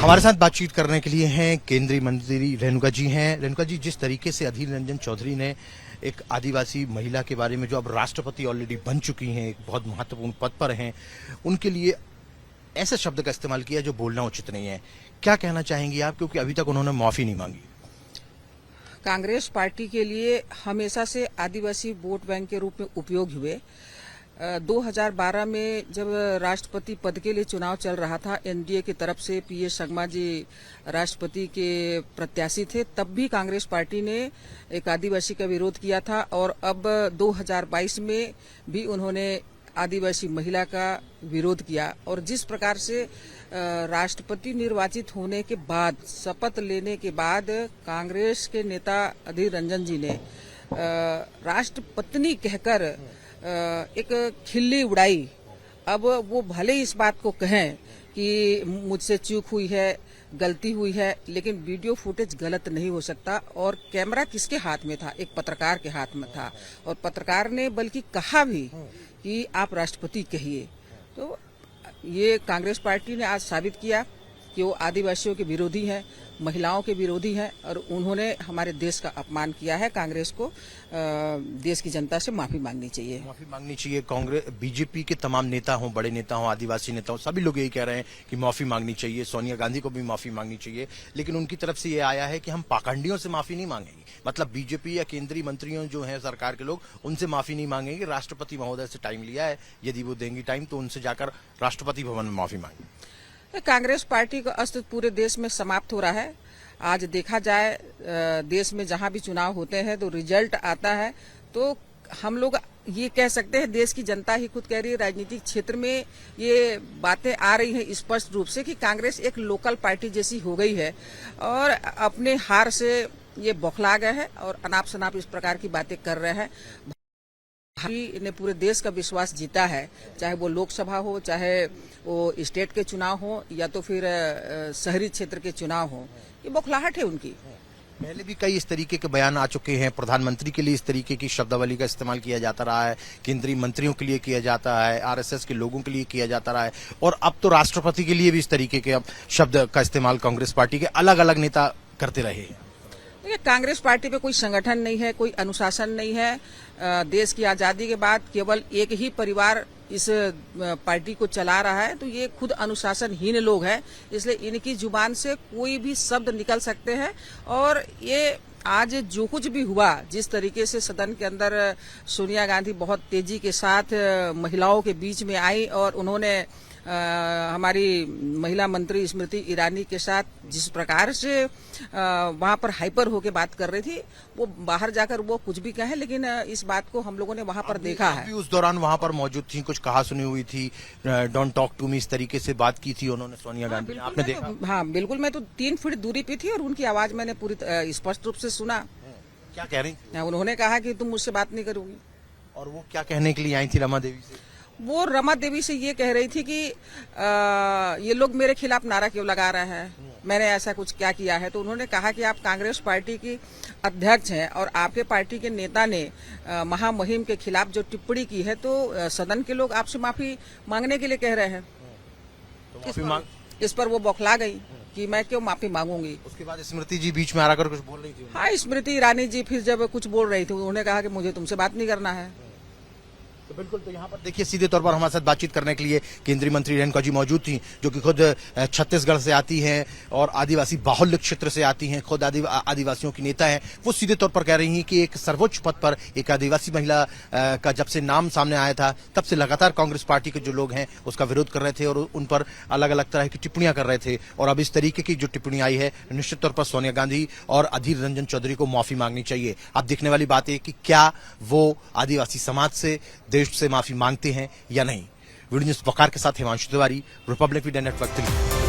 हमारे साथ बातचीत करने के लिए हैं केंद्रीय मंत्री रेणुका जी हैं। रेणुका जी, जिस तरीके से अधीर रंजन चौधरी ने एक आदिवासी महिला के बारे में, जो अब राष्ट्रपति ऑलरेडी बन चुकी हैं, एक बहुत महत्वपूर्ण पद पर हैं, उनके लिए ऐसे शब्द का इस्तेमाल किया जो बोलना उचित नहीं है, क्या कहना चाहेंगी आप? क्योंकि अभी तक उन्होंने माफी नहीं मांगी। कांग्रेस पार्टी के लिए हमेशा से आदिवासी वोट बैंक के रूप में उपयोग हुए। 2012 में जब राष्ट्रपति पद के लिए चुनाव चल रहा था, एनडीए की तरफ से पीएस संगमा जी राष्ट्रपति के प्रत्याशी थे, तब भी कांग्रेस पार्टी ने एक आदिवासी का विरोध किया था। और अब 2022 में भी उन्होंने आदिवासी महिला का विरोध किया। और जिस प्रकार से राष्ट्रपति निर्वाचित होने के बाद, शपथ लेने के बाद, कांग्रेस के नेता अधीर रंजन जी ने राष्ट्रपत्नी कहकर एक खिल्ली उड़ाई। अब वो भले इस बात को कहें कि मुझसे चूक हुई है, गलती हुई है, लेकिन वीडियो फुटेज गलत नहीं हो सकता। और कैमरा किसके हाथ में था? एक पत्रकार के हाथ में था। और पत्रकार ने बल्कि कहा भी कि आप राष्ट्रपति कहिए। तो ये कांग्रेस पार्टी ने आज साबित किया कि वो आदिवासियों के विरोधी हैं, महिलाओं के विरोधी हैं, और उन्होंने हमारे देश का अपमान किया है। कांग्रेस को देश की जनता से माफी मांगनी चाहिए। माफी मांगनी चाहिए। कांग्रेस, बीजेपी के तमाम नेता हों, बड़े नेता हों, आदिवासी नेता हों, सभी लोग यही कह रहे हैं कि माफी मांगनी चाहिए। सोनिया गांधी को भी माफी मांगनी चाहिए। लेकिन उनकी तरफ से ये आया है कि हम पाखंडियों से माफी नहीं मांगेंगे। मतलब बीजेपी या केंद्रीय मंत्रियों जो हैं सरकार के लोग, उनसे माफी नहीं मांगेंगे। राष्ट्रपति महोदय से टाइम लिया है, यदि वो देंगी टाइम तो उनसे जाकर राष्ट्रपति भवन में माफी मांगे। कांग्रेस पार्टी का अस्तित्व पूरे देश में समाप्त हो रहा है। आज देखा जाए, देश में जहां भी चुनाव होते हैं तो रिजल्ट आता है, तो हम लोग ये कह सकते हैं, देश की जनता ही खुद कह रही है, राजनीतिक क्षेत्र में ये बातें आ रही हैं स्पष्ट रूप से कि कांग्रेस एक लोकल पार्टी जैसी हो गई है और अपने हार से ये बौखला गए हैं और अनाप शनाप इस प्रकार की बातें कर रहे हैं। ने पूरे देश का विश्वास जीता है, चाहे वो लोकसभा हो, चाहे वो स्टेट के चुनाव हो, या तो फिर शहरी क्षेत्र के चुनाव हो। ये बौखलाहट है उनकी। पहले भी कई इस तरीके के बयान आ चुके हैं। प्रधानमंत्री के लिए इस तरीके की शब्दावली का इस्तेमाल किया जाता रहा है, केंद्रीय मंत्रियों के लिए किया जाता है, आरएसएस के लोगों के लिए किया जाता रहा है, और अब तो राष्ट्रपति के लिए भी इस तरीके के अब शब्द का इस्तेमाल कांग्रेस पार्टी के अलग अलग नेता करते रहे हैं। देखिए, कांग्रेस पार्टी पे कोई संगठन नहीं है, कोई अनुशासन नहीं है। देश की आजादी के बाद केवल एक ही परिवार इस पार्टी को चला रहा है, तो ये खुद अनुशासनहीन लोग हैं। इसलिए इनकी जुबान से कोई भी शब्द निकल सकते हैं। और ये आज जो कुछ भी हुआ, जिस तरीके से सदन के अंदर सोनिया गांधी बहुत तेजी के साथ महिलाओं के बीच में आई और उन्होंने हमारी महिला मंत्री स्मृति ईरानी के साथ जिस प्रकार से वहां पर हाइपर होके बात कर रही थी, वो बाहर जाकर वो कुछ भी कहे, लेकिन इस बात को हम लोगों ने वहां पर देखा है। उस दौरान वहां पर मौजूद थी, कुछ कहा सुनी हुई थी, डोंट टॉक टू मी, इस तरीके से बात की थी उन्होंने सोनिया गांधी। आपने देखा? हाँ बिल्कुल, मैं तो 3 फीट दूरी पे थी और उनकी आवाज मैंने पूरी स्पष्ट रूप से सुना। क्या कह रही थी? उन्होंने कहा कि तुम मुझसे बात नहीं करोगी। और वो क्या कहने के लिए आई थी रमा देवी से? वो रमा देवी से ये कह रही थी कि ये लोग मेरे खिलाफ नारा क्यों लगा रहे हैं, मैंने ऐसा कुछ क्या किया है। तो उन्होंने कहा कि आप कांग्रेस पार्टी की अध्यक्ष हैं और आपके पार्टी के नेता ने महामहिम के खिलाफ जो टिप्पणी की है, तो सदन के लोग आपसे माफी मांगने के लिए कह रहे हैं। इस पर वो बौखला गई कि मैं क्यों माफी मांगूंगी। उसके बाद स्मृति जी बीच में आकर कुछ बोल रही थी। हाँ, स्मृति ईरानी जी फिर जब कुछ बोल रही थी, उन्होंने कहा कि मुझे तुमसे बात नहीं करना है। तो बिल्कुल, तो यहाँ पर देखिए, सीधे तौर पर हमारे साथ बातचीत करने के लिए केंद्रीय मंत्री रेणुका जी मौजूद थी, जो कि खुद छत्तीसगढ़ से आती हैं और आदिवासी बाहुल्य क्षेत्र से आती हैं, खुद आदिवासियों की नेता हैं। वो सीधे तौर पर कह रही हैं कि एक सर्वोच्च पद पर एक आदिवासी महिला का जब से नाम सामने आया था, तब से लगातार कांग्रेस पार्टी के जो लोग हैं उसका विरोध कर रहे थे और उन पर अलग अलग तरह की टिप्पणियां कर रहे थे। और अब इस तरीके की जो टिप्पणी आई है, निश्चित तौर पर सोनिया गांधी और अधीर रंजन चौधरी को माफी मांगनी चाहिए। अब देखने वाली बात है कि क्या वो आदिवासी समाज से, देश से माफी मांगते हैं या नहीं। वीडियो न्यूज वकार के साथ Himanshu Tiwari, Republic media network Delhi.